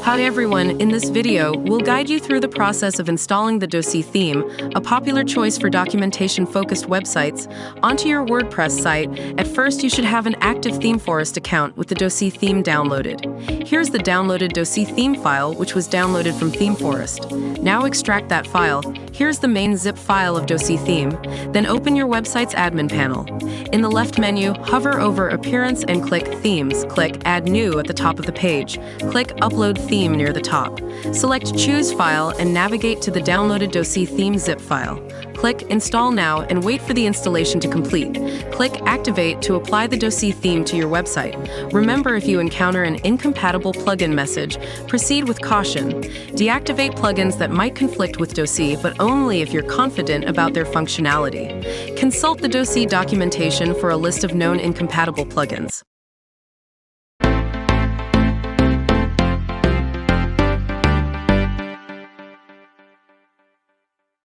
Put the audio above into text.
Hi everyone, in this video, we'll guide you through the process of installing the docy theme, a popular choice for documentation-focused websites, onto your WordPress site. At first, you should have an active Themeforest account with the docy theme downloaded. Here's the downloaded docy theme file, which was downloaded from Themeforest. Now extract that file. Here's the main zip file of docy theme. Then open your website's admin panel. In the left menu, hover over Appearance and click Themes. Click Add New at the top of the page. Click Upload Theme near the top. Select Choose File and navigate to the downloaded docy theme zip file. Click Install Now and wait for the installation to complete. Click Activate to apply the docy theme to your website. Remember, if you encounter an incompatible plugin message, proceed with caution. Deactivate plugins that might conflict with docy, but only if you're confident about their functionality. Consult the docy documentation for a list of known incompatible plugins.